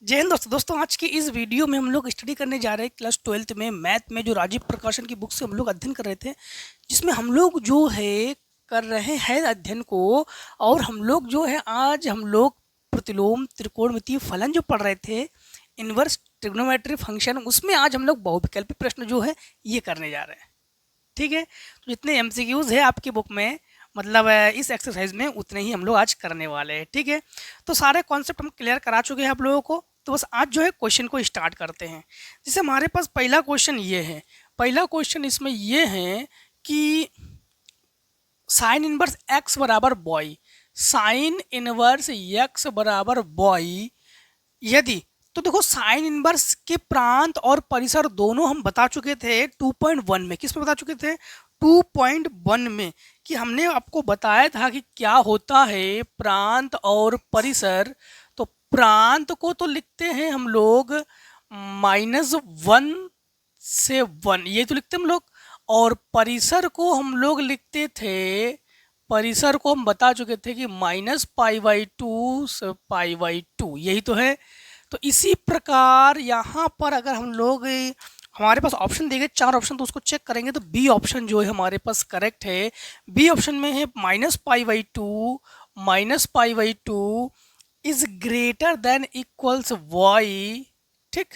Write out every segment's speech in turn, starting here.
जय हिंद दोस्तों आज की इस वीडियो में हम लोग स्टडी करने जा रहे हैं क्लास 12th में मैथ में जो राजीव प्रकाशन की बुक से हम लोग अध्ययन कर रहे थे, जिसमें हम लोग जो है कर रहे हैं अध्ययन को। और हम लोग जो है आज हम लोग प्रतिलोम त्रिकोणमितीय फलन जो पढ़ रहे थे, इनवर्स ट्रिग्नोमेट्री फंक्शन, उसमें आज हम लोग बहुविकल्पी प्रश्न जो है ये करने जा रहे हैं। ठीक है, तो जितने एमसीक्यूज है आपकी बुक में, मतलब इस एक्सरसाइज में, उतने ही हम लोग आज करने वाले हैं। ठीक है, तो सारे कॉन्सेप्ट हम क्लियर करा चुके हैं आप लोगों को। तो बस आज जो है क्वेश्चन को स्टार्ट करते हैं। जैसे हमारे पास पहला क्वेश्चन ये है, पहला क्वेश्चन इसमें ये है कि साइन इनवर्स एक्स बराबर बॉय, साइन इनवर्स एक्स बराबर बॉय यदि, तो देखो साइन इनवर्स के प्रांत और परिसर दोनों हम बता चुके थे 2.1 में। किस में बता चुके थे? 2.1 में, कि हमने आपको बताया था कि क्या होता है प्रांत और परिसर। तो प्रांत को तो लिखते हैं हम लोग -1 से 1, ये तो लिखते हैं हम लोग। और परिसर को हम लोग लिखते थे, परिसर को हम बता चुके थे कि -π/2 से π/2, यही तो है। तो इसी प्रकार यहाँ पर अगर हम लोग, हमारे पास ऑप्शन दिए गए 4 ऑप्शन, तो उसको चेक करेंगे तो बी ऑप्शन जो है हमारे पास करेक्ट है। बी ऑप्शन में है -π/2, -π/2 is greater than equals y, ठीक,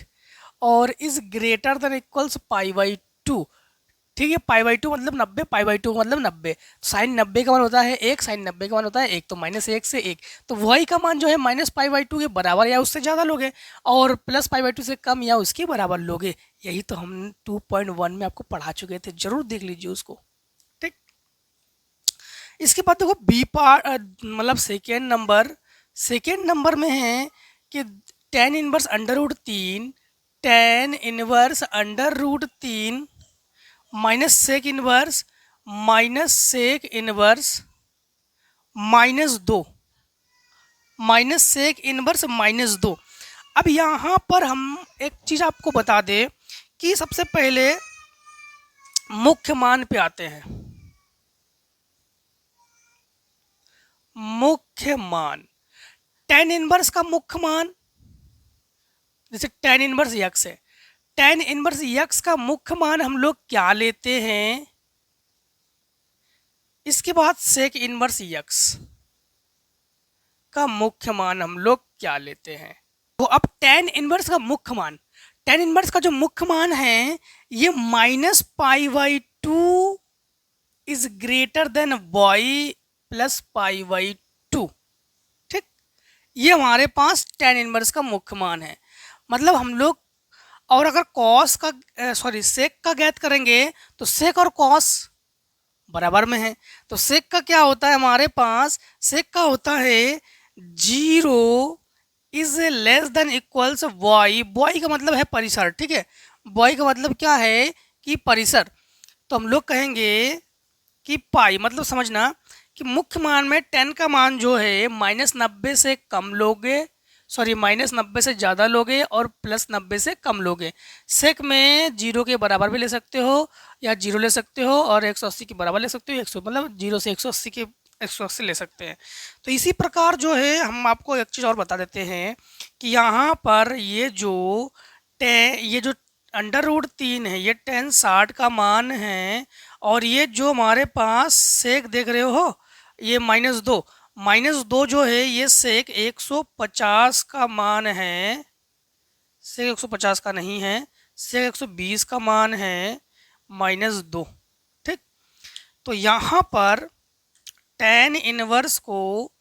और इज ग्रेटर देन इक्वल्स π/2। ठीक है, π/2 मतलब 90, π/2 मतलब 90। साइन 90 का मान होता है 1, साइन 90 का मान होता है 1, तो -1 से 1, तो वही का मान जो है -π/2 के बराबर या उससे ज़्यादा लोगे, और +π/2 से कम या उसके बराबर लोगे। यही तो हम 2.1 में आपको पढ़ा चुके थे, जरूर देख लीजिए उसको। ठीक, इसके बाद देखो बी पार्ट, मतलब सेकेंड नंबर में है कि tan inverse √3, tan inverse √3 minus sec inverse -2, minus sec inverse -2। अब यहाँ पर हम एक चीज़ आपको बता दें कि सबसे पहले मुख्य मान पे आते हैं। मुख्य मान, tan इनवर्स का मुख्य मान, जैसे tan इनवर्स x है, tan इनवर्स x का मुख्य मान हम लोग क्या लेते हैं? इसके बाद सेक इनवर्स x का मुख्य मान हम लोग क्या लेते हैं? तो अब tan इनवर्स का मुख्य मान, tan इनवर्स का जो मुख्य मान है ये -π/2 is greater than y plus π/2। ठीक, ये हमारे पास tan इनवर्स का मुख्य मान है। मतलब हम लोग, और अगर कॉस का सेक का ज्ञात करेंगे तो सेक और कॉस बराबर में है। तो सेक का क्या होता है हमारे पास? सेक का होता है 0 is less than equals Y. Y का मतलब है परिसर, ठीक है, वाई का मतलब क्या है कि परिसर। तो हम लोग कहेंगे कि पाई, मतलब समझना कि मुख्य मान में 10 का मान जो है -90 से कम लोगे, -90 से ज़्यादा लोगे और +90 से कम लोगे। सेक में 0 के बराबर भी ले सकते हो या 0 ले सकते हो, और 180 के बराबर ले सकते हो, 100 मतलब 0 से 180 के 180 ले सकते हैं। तो इसी प्रकार जो है हम आपको एक चीज़ और बता देते हैं कि यहाँ पर ये जो √3 है, ये tan 60 का मान है, और ये जो हमारे पास सेक देख रहे हो ये -2 जो है ये सेक 150 का मान है। सेक 150 का नहीं है, सेक 120 का मान है -2। ठीक, तो यहाँ पर tan इनवर्स को,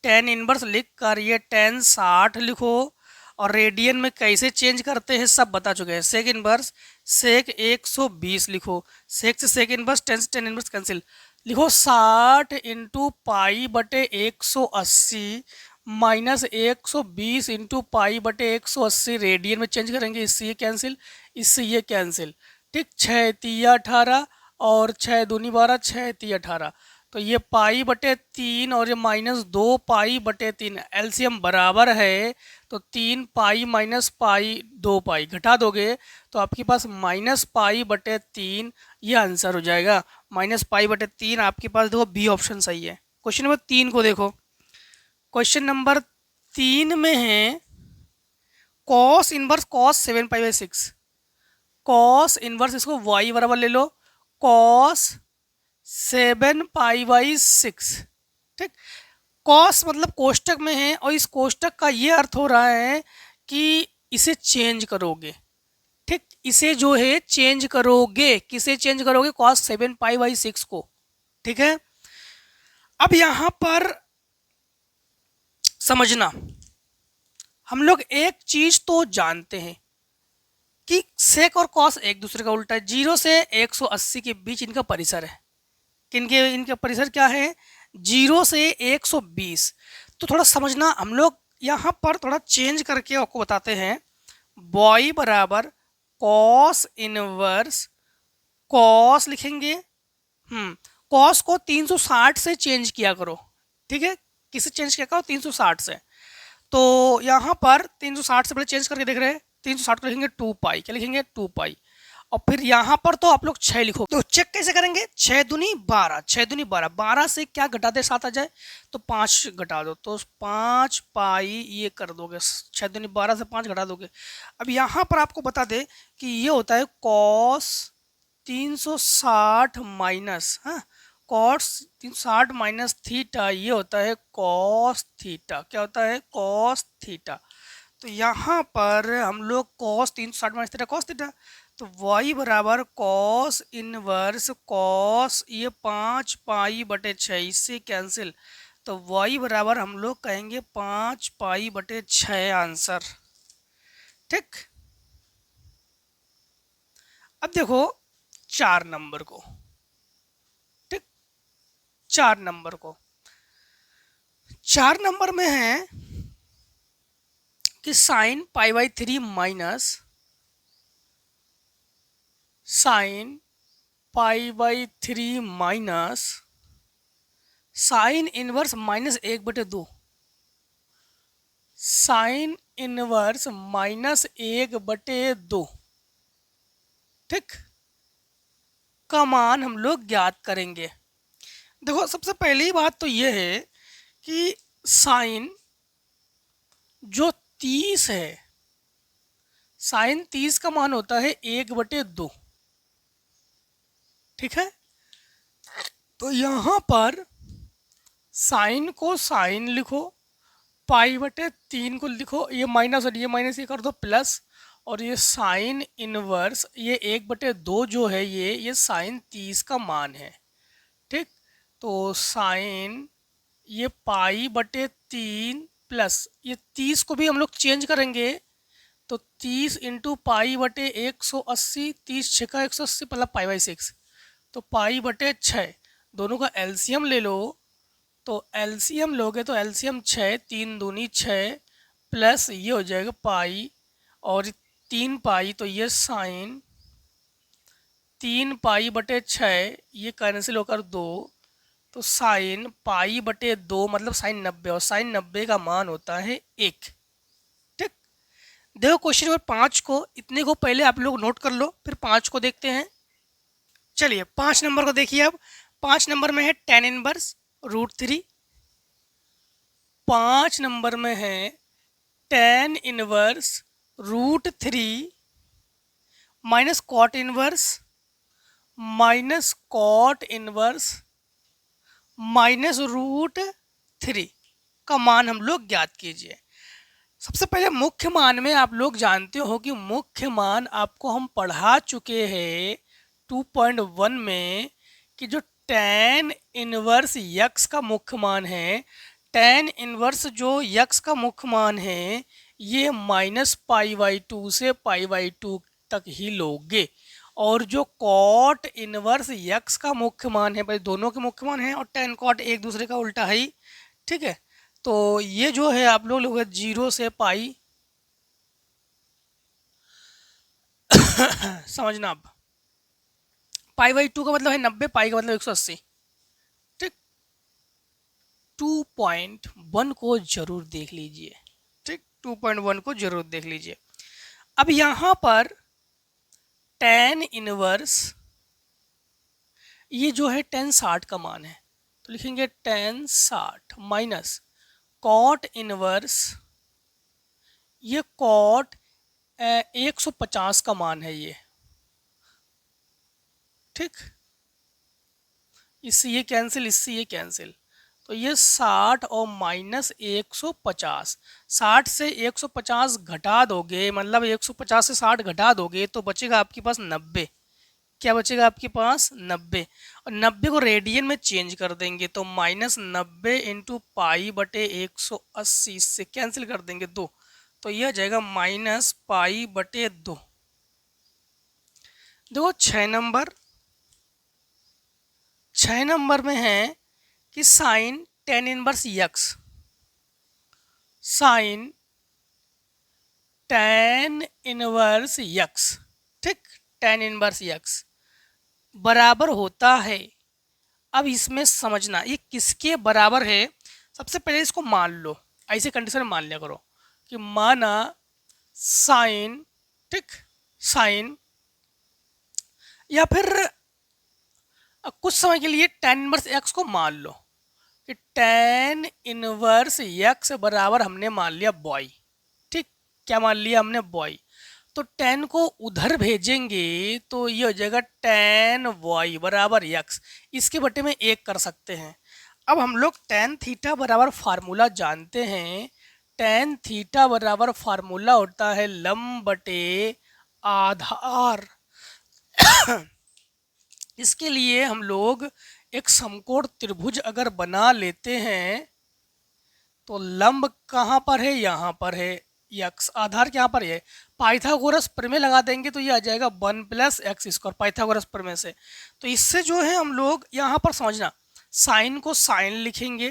tan इनवर्स लिख कर ये tan 60 लिखो, और रेडियन में कैसे चेंज करते हैं सब बता चुके हैं। सेक इनवर्स सेक 120 लिखो, सेक से सेक इनवर्स, tan से tan इनवर्स कैंसिल, लिखो 60 इंटू π/180 माइनस 120 इंटू π/180 रेडियन में चेंज करेंगे, इससे ये कैंसिल, इससे ये कैंसिल। ठीक, 6 तिया 18 और 6 दूनी 12, 6 तिया 18, तो ये π/3 और ये -2 π/3, एलसीएम बराबर है तो 3 पाई माइनस पाई 2 पाई घटा दोगे तो आपके पास -π/3 ये आंसर हो जाएगा। -π/3 आपके पास देखो बी ऑप्शन सही है। क्वेश्चन नंबर 3 को देखो, क्वेश्चन नंबर 3 में है कॉस इनवर्स कॉस 7 पाई/6, कॉस इनवर्स इसको y बराबर ले लो कॉस 7 पाई/6। ठीक, कॉस मतलब कोष्टक में है और इस कोष्टक का ये अर्थ हो रहा है कि इसे चेंज करोगे। ठीक, इसे जो है चेंज करोगे, किसे चेंज करोगे? कॉस 7 पाई/6 को। ठीक है, अब यहां पर समझना, हम लोग एक चीज तो जानते हैं कि सेक और कॉस एक दूसरे का उल्टा है। 0 से 180 के बीच इनका परिसर है। किनके इनका परिसर क्या है? 0 से 120। तो थोड़ा समझना, हम लोग यहाँ पर थोड़ा चेंज करके आपको बताते हैं। y बराबर कॉस इनवर्स कॉस लिखेंगे। कॉस को 360 से चेंज किया करो। ठीक है, किसे चेंज किया करो? 360 से। तो यहाँ पर 360 से पहले चेंज करके देख रहे हैं, 360 को लिखेंगे 2 पाई। क्या लिखेंगे? 2 पाई। और फिर यहाँ पर तो आप लोग 6 लिखो। तो चेक कैसे करेंगे? 6 दूनी 12, 6 दूनी 12, 12 से क्या घटा दे 7 आ जाए तो 5 घटा दो, तो 5 पाई ये कर दोगे। 6 दूनी 12 से 5 घटा दोगे। अब यहाँ पर आपको बता दे कि ये होता है कॉस 360 माइनस, हाँ, कॉस 360 माइनस थीटा, ये होता है कॉस थीटा। क्या होता है? Cos theta. तो यहाँ पर हम लोग cos 360 minus theta cos theta, तो y बराबर कॉस इनवर्स कॉस ये 5 पाई/6, इससे कैंसिल, तो y बराबर हम लोग कहेंगे 5 पाई/6 आंसर। ठीक, अब देखो 4 नंबर को। ठीक, 4 नंबर को, 4 नंबर में है कि sine π/3 minus sine π/3 minus sine inverse -1/2, sine inverse -1/2। ठीक, का मान हम लोग ज्ञात करेंगे। देखो सबसे पहली बात तो ये है कि साइन जो 30 है, साइन 30 का मान होता है 1/2। ठीक है, तो यहाँ पर साइन को साइन लिखो, π/3 को लिखो, ये माइनस और ये कर दो प्लस, और ये साइन इनवर्स ये 1/2 जो है ये साइन 30 का मान है। ठीक, तो साइन ये π/3 प्लस ये 30 को भी हम लोग चेंज करेंगे, तो 30 इंटू π/180, 30 6 का 180 मतलब π/6, तो π/6 दोनों का एलसीएम ले लो। तो एलसीएम लोगे तो एलसीएम 6, 3 दूनी 6 प्लस ये हो जाएगा पाई और 3 पाई, तो ये साइन 3 π/6 ये कैंसिल होकर 2, तो साइन π/2 मतलब साइन 90, और साइन 90 का मान होता है 1। ठीक, देखो क्वेश्चन नंबर 5 को, इतने को पहले आप लोग नोट कर लो, फिर 5 को देखते हैं। चलिए 5 नंबर को देखिए। अब 5 नंबर में है tan इनवर्स √3, 5 नंबर में है tan inverse √3 minus cot inverse minus √3 का मान हम लोग ज्ञात कीजिए। सबसे पहले मुख्य मान में आप लोग जानते हो कि मुख्य मान आपको हम पढ़ा चुके हैं 2.1 में कि जो tan इनवर्स यक्स का मुख्य मान है, tan इनवर्स जो यक्स का मुख्य मान है ये -π/2 से π/2 तक ही लोगे, और जो कॉट इनवर्स यक्स का मुख्य मान है, भाई दोनों के मुख्य मान है और tan कॉट एक दूसरे का उल्टा है ही। ठीक है, तो ये जो है आप लोग 0 से पाई समझना। अब π/2 का मतलब है 90, पाई का मतलब 180। ठीक, 2.1 को जरूर देख लीजिए। ठीक, 2.1 को जरूर देख लीजिए। अब यहां पर tan इनवर्स ये जो है tan 60 का मान है, तो लिखेंगे tan 60 माइनस कॉट इनवर्स ये कॉट 150 का मान है ये, ठीक। इससे ये कैंसिल, इससे ये कैंसिल, तो ये 60 और माइनस 150, 60 से 150 घटा दोगे, मतलब 150 से 60 घटा दोगे तो बचेगा आपके पास 90। क्या बचेगा आपके पास? 90। और 90 को रेडियन में चेंज कर देंगे तो -90 इंटू पाई बटे 180, इससे कैंसिल कर देंगे 2, तो यह जाएगा -पाई बटे 2। देखो 6 नंबर में है कि sine tan inverse X, sine tan inverse X, ठीक, टेन इनवर्स यक्स बराबर होता है। अब इसमें समझना ये किसके बराबर है। सबसे पहले इसको मान लो, ऐसे कंडीशन में मान लिया करो कि माना साइन, ठीक, साइन, या फिर कुछ समय के लिए टेन इनवर्स एक्स को मान लो कि टेन इनवर्स एक्स बराबर हमने मान लिया बॉय, ठीक, क्या मान लिया हमने? बॉय। तो टेन को उधर भेजेंगे तो ये हो जाएगा टेन वाई बराबर एक्स, इसके बटे में एक कर सकते हैं। अब हम लोग टेन थीटा बराबर फार्मूला जानते हैं। टेन थीटा बराबर फार्मूला होता है लंब बटे आधार। इसके लिए हम लोग एक समकोण त्रिभुज अगर बना लेते हैं तो लंब कहाँ पर है? यहाँ पर है यक्स, आधार यहाँ पर है। पाइथागोरस प्रमेय लगा देंगे तो ये आ जाएगा 1 + x², पाइथागोरस प्रमेय से। तो इससे जो है हम लोग यहाँ पर समझना, साइन को साइन लिखेंगे,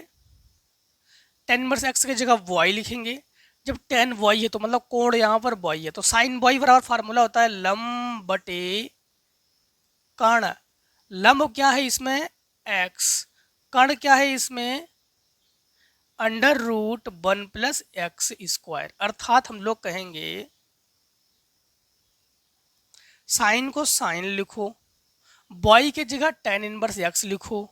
टेन इनवर्स एक्स की जगह वाई लिखेंगे। जब टेन वाई है तो मतलब कोण यहाँ पर वाई है, तो साइन वाई बराबर फार्मूला होता है लंब बटे कर्ण। लंब क्या है इसमें? x, कर्ण क्या है इसमें? √1 + x²। अर्थात हम लोग कहेंगे साइन को साइन लिखो, बॉय की जगह टेन इनवर्स एक्स लिखो,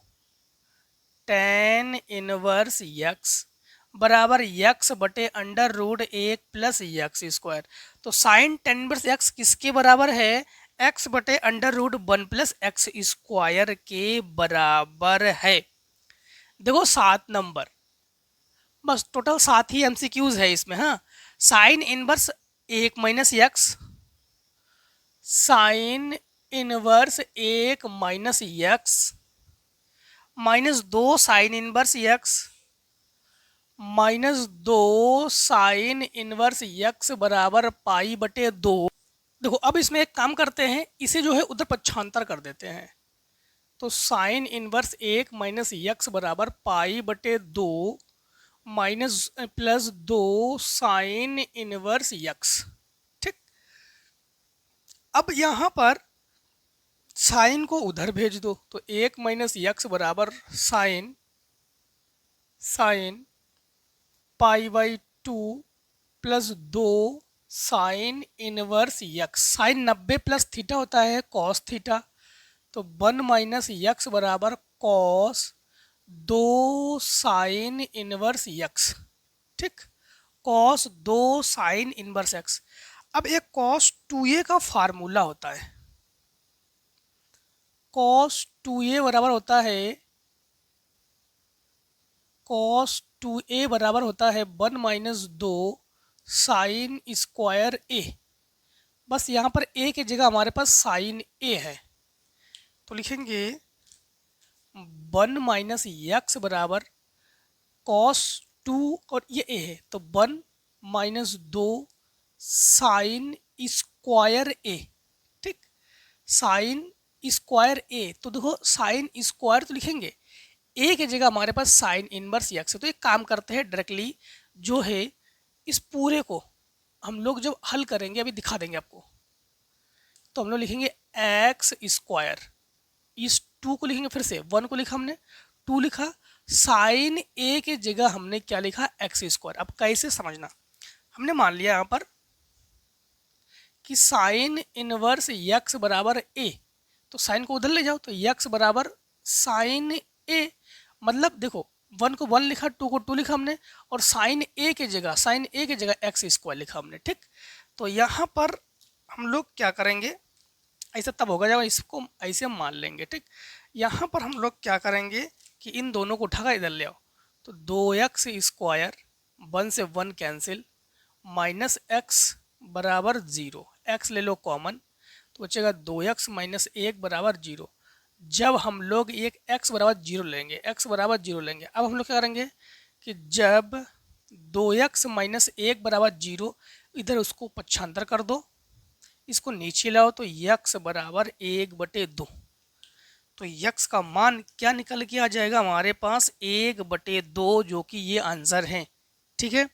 टेन इनवर्स एक्स बराबर एक्स बटे √1 + x²। तो साइन टेन इनवर्स एक्स किसके बराबर है? x बटे √1 + x² के बराबर है। देखो 7 नंबर, बस टोटल 7 ही MCQs है इसमें। हाँ, sine inverse 1 - x, sine inverse 1 - x, -2 sine inverse x, -2 sine inverse x बराबर पाई बटे 2। देखो अब इसमें एक काम करते हैं, इसे जो है उधर पक्षांतर कर देते हैं। तो साइन इनवर्स 1 - x बराबर पाई बटे 2 +2 साइन इनवर्स x, ठीक। अब यहाँ पर साइन को उधर भेज दो तो 1 - x बराबर sine π/2 +2 sine inverse x। Sine 90 + theta होता है कॉस थीटा, तो 1 - x बराबर कॉस 2 साइन इनवर्स x, ठीक, कॉस 2 साइन इनवर्स x। अब एक cos 2a का फार्मूला होता है, cos 2a बराबर होता है, cos 2a बराबर होता है 1 - 2 साइन स्क्वायर a। बस यहाँ पर a की जगह हमारे पास साइन a है, तो लिखेंगे 1 - x बराबर cos 2 और ये a है तो 1 - 2 साइन स्क्वायर a, ठीक, साइन स्क्वायर a। तो देखो साइन स्क्वायर तो लिखेंगे, ए की जगह हमारे पास साइन इनवर्स एक्स है। तो एक काम करते हैं डायरेक्टली जो है इस पूरे को हम लोग जब हल करेंगे, अभी दिखा देंगे आपको, तो हम लोग लिखेंगे x², इस 2 को लिखेंगे, फिर से 1 को लिखा हमने, 2 लिखा, साइन ए की जगह हमने क्या लिखा? x²। अब कैसे समझना, हमने मान लिया यहाँ पर कि साइन इनवर्स x बराबर a, तो साइन को उधर ले जाओ तो x बराबर साइन a, मतलब देखो 1 को 1 लिखा, 2 को 2 लिखा हमने, और साइन ए की जगह एक्स स्क्वायर लिखा हमने, ठीक। तो यहाँ पर हम लोग क्या करेंगे, ऐसा तब होगा जब इसको ऐसे हम मान लेंगे, ठीक। यहाँ पर हम लोग क्या करेंगे कि इन दोनों को उठाकर इधर ले आओ, तो 2x स्क्वायर 1 से 1 कैंसिल, माइनस एक्स बराबर 0, एक्स ले लो कॉमन, तो बचेगा 2x माइनस 1 बराबर 0। जब हम लोग एक x बराबर 0 लेंगे, अब हम लोग क्या करेंगे कि जब 2x माइनस 1 बराबर 0, इधर उसको पक्षांतर कर दो, इसको नीचे लाओ, तो x बराबर 1/2। तो x का मान क्या निकल के आ जाएगा हमारे पास, 1/2, जो कि ये आंसर है, ठीक है।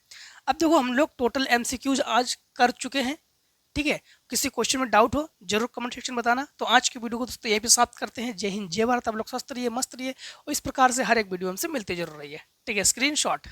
अब देखो हम लोग टोटल MCQs आज कर चुके हैं, ठीक है। किसी क्वेश्चन में डाउट हो जरूर कमेंट सेक्शन बताना। तो आज की वीडियो को दोस्तों यहीं पे समाप्त करते हैं। जय हिंद, जय भारत। आप लोग स्वस्थ रहिए, मस्त रहिए, और इस प्रकार से हर एक वीडियो हमसे मिलते जरूर रहिए, ठीक है। स्क्रीनशॉट।